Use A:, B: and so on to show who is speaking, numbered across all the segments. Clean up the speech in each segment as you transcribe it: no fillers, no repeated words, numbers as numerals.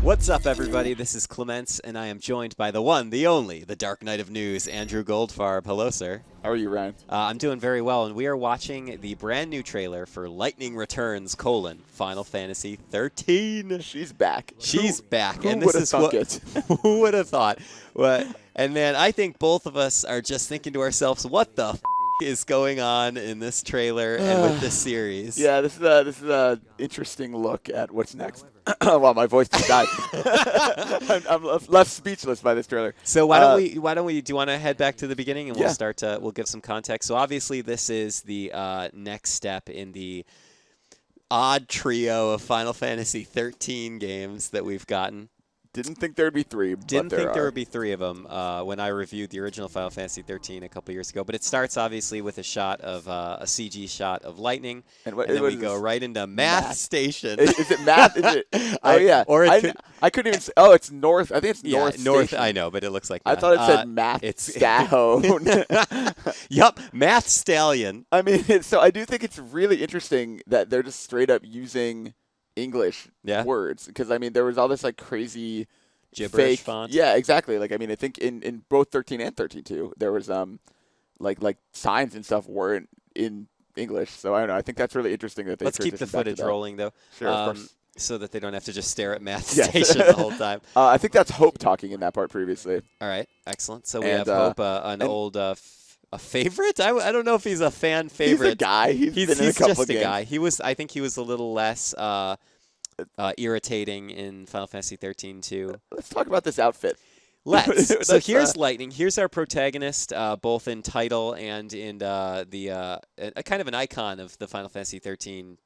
A: What's up, everybody? This is Clements, and I am joined by the one, the only, the Dark Knight of News, Andrew Goldfarb. Hello, sir.
B: How are you, Ryan?
A: I'm doing very well, and we are watching the brand new trailer for Lightning Returns: Final Fantasy XIII.
B: She's back.
A: She's back,
B: who
A: and this is what.
B: it?
A: Who would have thought? And man, I think both of us are just thinking to ourselves, "What the is going on in this trailer and with this series?"
B: Yeah, this is a interesting look at what's next. Well, my voice just died. I'm left speechless by this trailer.
A: So why don't we? Do you want to head back to the beginning and
B: yeah.
A: we'll give some context. So obviously this is the next step in the odd trio of Final Fantasy XIII games that we've gotten.
B: Didn't think there would be three.
A: Didn't think there would be three of them when I reviewed the original Final Fantasy XIII a couple years ago. But it starts obviously with a shot of a CG shot of lightning, and then we go right into Math Station.
B: Is it Math? Is it? Oh yeah.
A: Or
B: I couldn't even. Oh, it's North. I think it's North.
A: North.
B: Station.
A: I know, but it looks like Math.
B: I thought it said Math.
A: It's
B: Stone.
A: Yup, Math Stallion.
B: I mean, so I do think it's really interesting that they're just straight up using English words, because I mean there was all this like crazy
A: gibberish
B: fake
A: font.
B: Yeah, exactly. Like I mean, I think in both 13 and 13.2 there was like signs and stuff weren't in English. So I don't know. I think that's really interesting that they.
A: Let's keep the footage rolling though.
B: Sure, of course.
A: So that they don't have to just stare at Math Station the whole time.
B: I think that's Hope talking in that part previously.
A: All right, excellent. So we have Hope, an old a favorite. I don't know if he's a fan favorite.
B: He's a guy. He's been in a
A: just
B: couple
A: a
B: games.
A: guy. I think he was a little less irritating in Final Fantasy XIII too.
B: Let's talk about this outfit.
A: Let's. So here's Lightning. Here's our protagonist, both in title and in the kind of an icon of the Final Fantasy XIII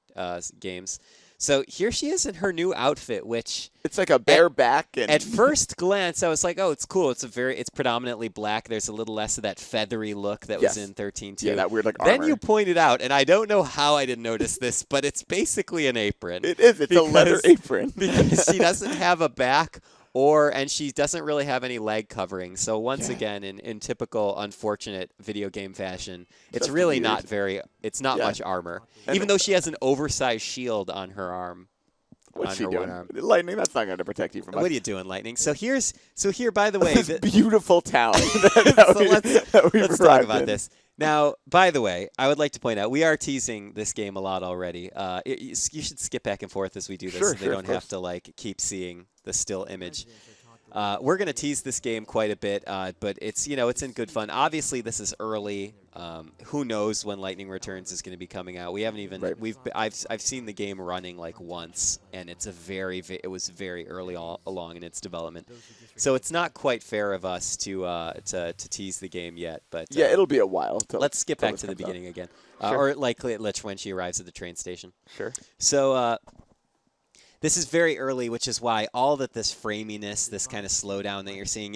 A: games. So here she is in her new outfit, which
B: it's like a bare back. And
A: at first glance, I was like, "Oh, it's cool. It's predominantly black. There's a little less of that feathery look that was in 13 too."
B: Yeah, that weird like armor.
A: Then you pointed out, and I don't know how I didn't notice this, but it's basically an apron.
B: It is. It's a leather apron
A: because she doesn't have a back. And she doesn't really have any leg covering. So once again, in typical unfortunate video game fashion, it's really not much armor. Even though she has an oversized shield on her arm.
B: What's she doing? Lightning, that's not going to protect you from us.
A: What are you doing, Lightning? So here, by the way,
B: this beautiful town.
A: Let's talk about this. Now, by the way, I would like to point out, we are teasing this game a lot already. You should skip back and forth as we do this so they don't have to like keep seeing the still image. We're going to tease this game quite a bit, but it's in good fun. Obviously, this is early. Who knows when Lightning Returns is going to be coming out? We haven't even I've seen the game running like once, and it was very early along in its development. So it's not quite fair of us to tease the game yet. But
B: yeah, it'll be a while.
A: Let's skip back to the beginning again, or likely when she arrives at the train station.
B: Sure.
A: So. This is very early, which is why all this framiness, this kind of slowdown that you're seeing,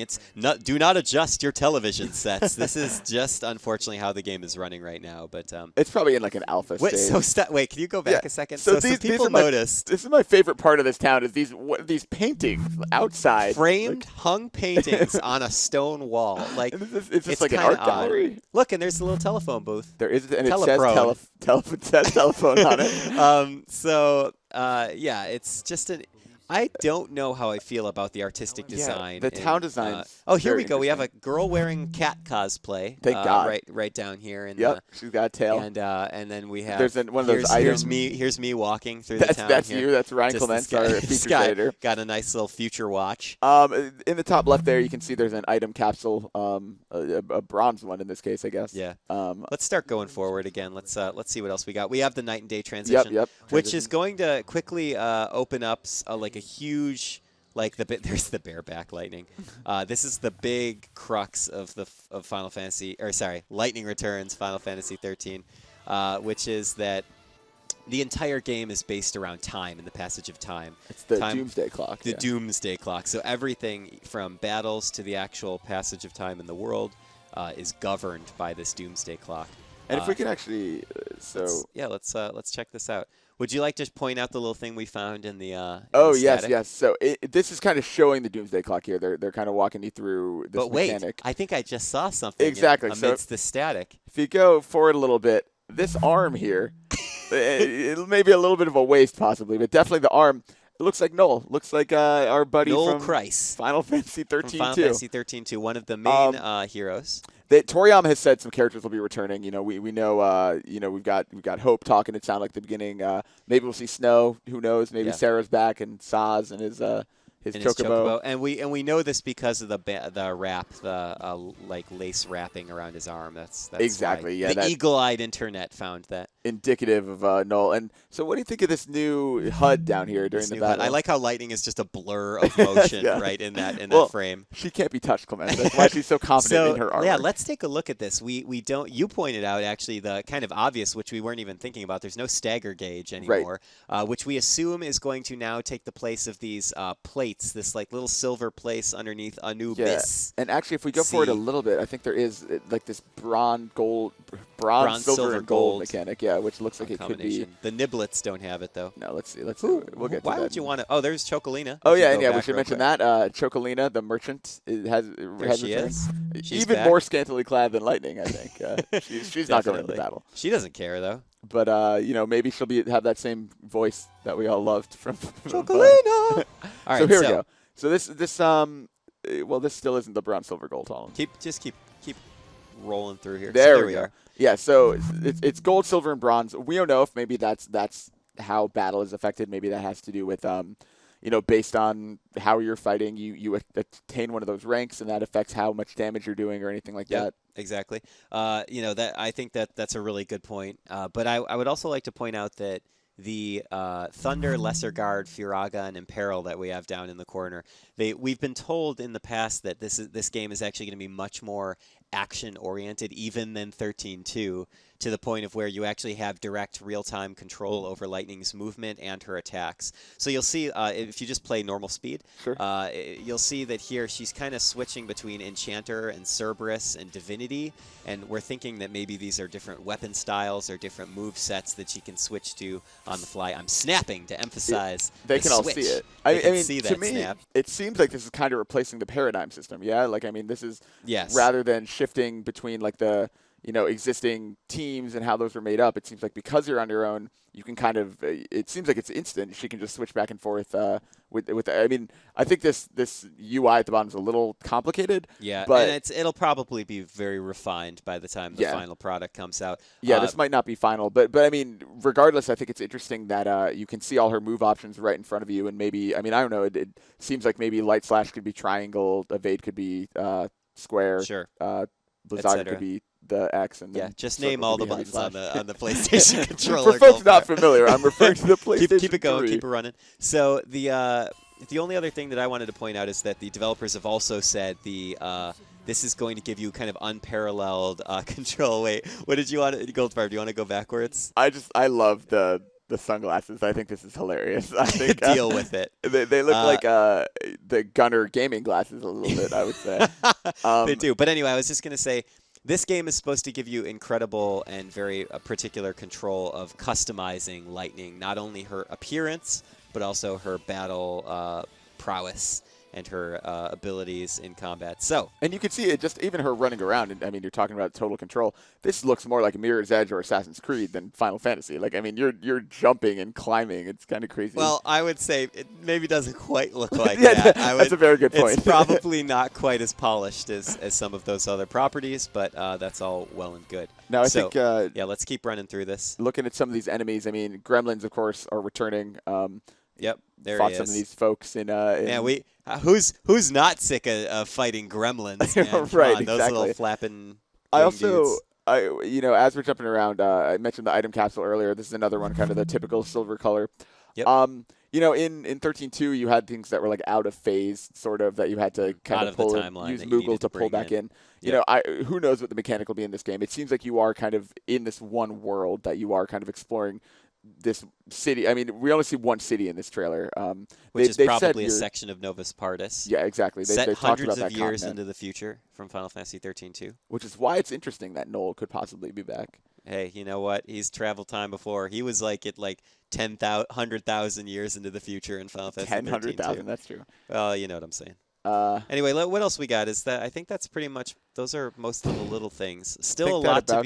A: do not adjust your television sets. This is just, unfortunately, how the game is running right now. But
B: it's probably in like an alpha stage.
A: Wait, can you go back a second?
B: So
A: people noticed.
B: This is my favorite part of this town is these paintings outside.
A: Framed, hung paintings on a stone wall. Like
B: it's just like an art gallery.
A: Look, and there's a little telephone booth.
B: There is, and it says telephone on it.
A: Yeah, it's just I don't know how I feel about the artistic design.
B: The town design.
A: Here we go. We have a girl wearing cat cosplay.
B: Thank God.
A: Right down here. And,
B: she's got a tail.
A: And then we have.
B: There's one of those items.
A: Here's me walking through the town.
B: That's
A: here.
B: you. That's Ryan Clements, our feature creator.
A: Got a nice little future watch.
B: In the top left there, you can see there's an item capsule, a bronze one in this case, I guess.
A: Yeah. Let's start going forward again. Let's see what else we got. We have the night and day transition, which is going to quickly open up like a huge, there's the bareback Lightning. This is the big crux of Final Fantasy, Lightning Returns Final Fantasy XIII, which is that the entire game is based around time and the passage of time.
B: It's the doomsday clock.
A: The doomsday clock. So everything from battles to the actual passage of time in the world is governed by this doomsday clock.
B: And if we can actually,
A: let's check this out. Would you like to point out the little thing we found in the?
B: Yes. So this is kind of showing the doomsday clock here. They're kind of walking you through this mechanic.
A: Wait, I think I just saw something.
B: Exactly.
A: Amidst the static.
B: If you go forward a little bit, this arm here, it may be a little bit of a waste possibly, but definitely the arm. It looks like Noel. Looks like our buddy
A: Noel
B: from
A: Kreis.
B: Final Fantasy XIII
A: From Final
B: too.
A: Fantasy XIII 2, one of the main heroes.
B: Toriyama has said some characters will be returning. You know, we know. You know, we've got Hope talking. It sounded like the beginning. Maybe we'll see Snow. Who knows? Maybe Sarah's back and Saz and his chocobo.
A: And we know this because of the wrap, like lace wrapping around his arm. That's
B: exactly.
A: Why the eagle-eyed internet found that
B: indicative of Noel. And so, what do you think of this new HUD down here during the battle?
A: I like how lightning is just a blur of motion right in that frame.
B: She can't be touched, Clements. That's why she's so confident in her armor.
A: Yeah, let's take a look at this. We don't. You pointed out actually the kind of obvious, which we weren't even thinking about. There's no stagger gauge anymore, which we assume is going to now take the place of these plates. This like little silver place underneath Anubis.
B: Yeah. And actually, if we go forward a little bit, I think there is like this bronze, silver, and gold mechanic. Yeah, which looks like it could be.
A: The niblets don't have it though.
B: No, let's see. We'll get to that.
A: Why would you want to? Oh, there's Chocolina.
B: Oh yeah, we should mention that. Chocolina, the merchant, has returned.
A: She's
B: even
A: back.
B: more scantily clad than Lightning. I think she's not going into battle.
A: She doesn't care though.
B: But you know, maybe she'll have that same voice that we all loved from
A: Chocolina. All right,
B: so here we go. So this this still isn't the bronze, silver, gold column.
A: Keep rolling through here.
B: There we are. Yeah, so it's gold, silver, and bronze. We don't know if maybe that's how battle is affected. Maybe that has to do with you know, based on how you're fighting, you attain one of those ranks, and that affects how much damage you're doing or anything like that.
A: Exactly. You know, that I think that's a really good point. But I would also like to point out that the Thunder, Lesser Guard, Furaga, and Imperil that we have down in the corner, we've been told in the past that this game is actually going to be much more action-oriented even than 13.2, to the point of where you actually have direct real-time control over Lightning's movement and her attacks. So you'll see, if you just play normal speed, you'll see that here she's kind of switching between Enchanter and Cerberus and Divinity, and we're thinking that maybe these are different weapon styles or different move sets that she can switch to on the fly. I'm snapping to emphasize
B: they can
A: switch.
B: All see it.
A: I mean, see that
B: to me,
A: snap.
B: It seems like this is kind of replacing the paradigm system. Yeah, like I mean, this is rather than shifting between like the existing teams and how those are made up. It seems like because you're on your own, you can kind of. It seems like it's instant. She can just switch back and forth with. I mean, I think this UI at the bottom is a little complicated.
A: Yeah,
B: but
A: and it'll probably be very refined by the time the final product comes out.
B: Yeah, this might not be final, but I mean, regardless, I think it's interesting that you can see all her move options right in front of you, and maybe I don't know. It seems like maybe Light Slash could be triangle, Evade could be square.
A: Sure.
B: Blizzard could be the X, and
A: just name all the buttons on the PlayStation controller.
B: For folks not familiar, I'm referring to the PlayStation.
A: Keep it going,
B: 3.
A: keep it running. So the only other thing that I wanted to point out is that the developers have also said this is going to give you kind of unparalleled control. Wait, what did you want, Goldfarb? Do you want to go backwards?
B: I love the sunglasses. I think this is hilarious. I think
A: deal with it.
B: They look like the Gunner gaming glasses a little bit, I would say.
A: They do. But anyway, I was just going to say, this game is supposed to give you incredible and very particular control of customizing Lightning, not only her appearance, but also her battle prowess and her abilities in combat.
B: And you can see it just even her running around. And I mean, you're talking about total control. This looks more like Mirror's Edge or Assassin's Creed than Final Fantasy. Like, I mean, you're jumping and climbing. It's kind of crazy.
A: Well, I would say it maybe doesn't quite look like that.
B: That's a very good point.
A: It's probably not quite as polished as some of those other properties, but that's all well and good.
B: Now, I think
A: let's keep running through this.
B: Looking at some of these enemies, I mean, Gremlins, of course, are returning.
A: Yep, there
B: fought
A: he is.
B: some of these folks in.
A: Who's not sick of fighting gremlins? Man?
B: Right,
A: exactly. Those little flapping.
B: As we're jumping around, I mentioned the item capsule earlier. This is another one, kind of the typical silver color.
A: Yep.
B: In 13.2, you had things that were like out of phase, sort of, that you had to kind of pull use Moogle to pull back in. Who knows what the mechanic will be in this game? It seems like you are kind of in this one world that you are kind of exploring. This city. I mean, we only see one city in this trailer,
A: which is probably a section of Novus Pardis.
B: Yeah, exactly.
A: Set
B: they've talked
A: hundreds
B: about
A: of
B: that
A: years
B: continent.
A: into the future from Final Fantasy 13.2.
B: Which is why it's interesting that Noel could possibly be back.
A: Hey, you know what? He's traveled time before. He was like 100,000 years into the future in Final Fantasy 13.2.
B: 100,000. That's true.
A: Well, you know what I'm saying. Anyway, what else we got? I think that's pretty much. Those are most of the little things. Still a lot to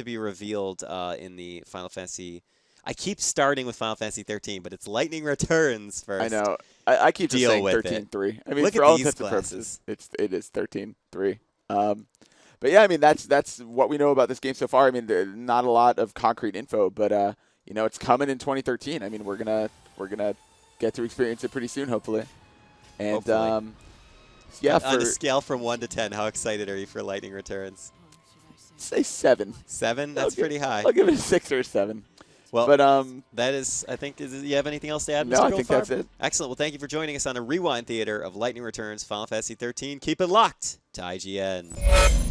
A: be revealed in the Final Fantasy. I keep starting with Final Fantasy 13, but it's Lightning Returns first.
B: I know. I keep just saying 13-3. I mean,
A: look
B: for
A: at
B: all
A: these
B: intents and
A: classes.
B: purposes, it is 13-3. But yeah, I mean, that's what we know about this game so far. I mean, not a lot of concrete info, but you know, it's coming in 2013. I mean, we're gonna get to experience it pretty soon, hopefully. And
A: hopefully.
B: yeah,
A: on a scale from 1 to 10, how excited are you for Lightning Returns?
B: Say 7.
A: 7? That's pretty high.
B: I'll give it a 6 or a 7.
A: Well,
B: but
A: that is, I think, do you have anything else to add, Mr.
B: No, I
A: Goldfarb?
B: think that's it.
A: Excellent. Well, thank you for joining us on a Rewind Theater of Lightning Returns Final Fantasy 13. Keep it locked to IGN.